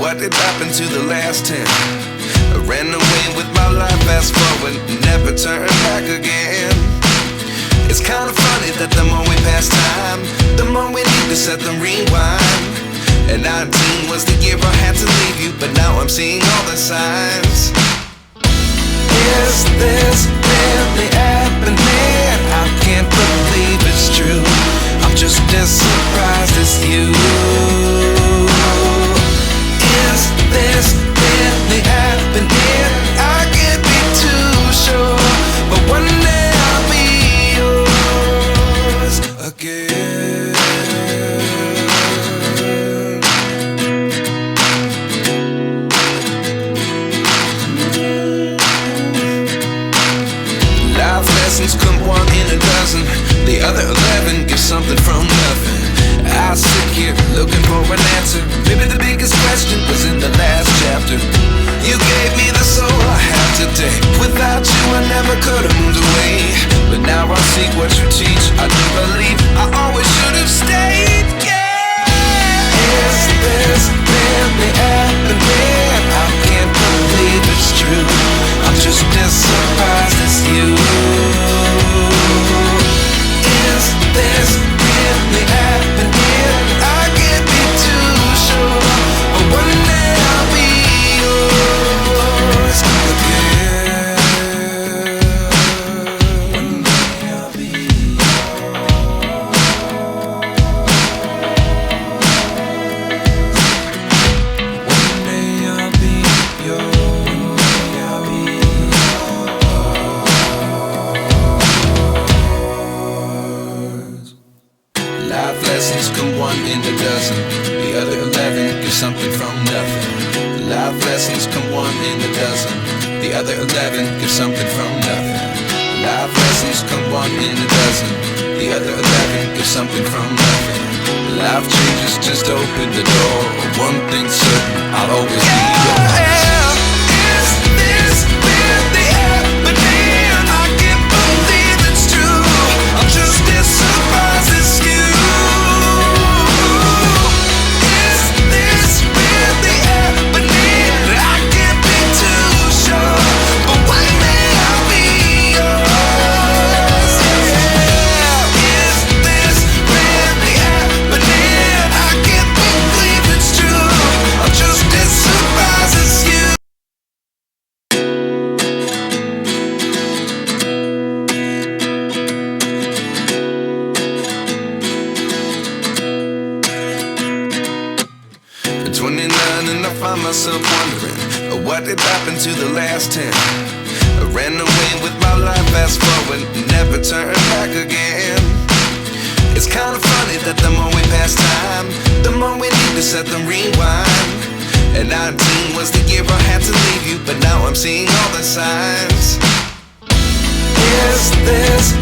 What did happen to the last 10? I ran away with my life, fast forward, never turn back again. It's kinda funny that the more we pass time, the more we need to set the rewind. And 19 was the year I had to leave you, but now I'm seeing all the signs. Is this really happening? I can't believe it's true. I'm just as surprised as you. Is this really happening? I can't be too sure, but one day I'll be yours again. Life lessons come one in a dozen. The other 11 give something from nothing. I sit here looking for an answer. Maybe the biggest question was in the last chapter. You gave me the soul I have today. Without you I never could have moved away. But now I see what you teach. I do believe I always should have stayed. Yeah. Is this really happening? I can't believe it's true. I'm just as surprised as you. Is this really happening? I can't be too sure, but one day I'll be yours again. One day I'll be yours. One day I'll be yours. I'll be yours. Life lessons come one in a dozen. The other 11 give something from nothing. Life lessons come one in a dozen. The other 11 give something from nothing. Life lessons come one in a dozen. The other 11 give something from nothing. Life changes just open the door. One thing's certain, I'll always be yours. Is this really happening? I can't believe it's true. I'm just as surprised as you. And I find myself wondering, what did happen to the last 10? I ran away with my life, fast forward, never turn back again. It's kinda funny that the more we pass time, the more we need to set the rewind. And 19 was the year I had to leave you, but now I'm seeing all the signs. Is this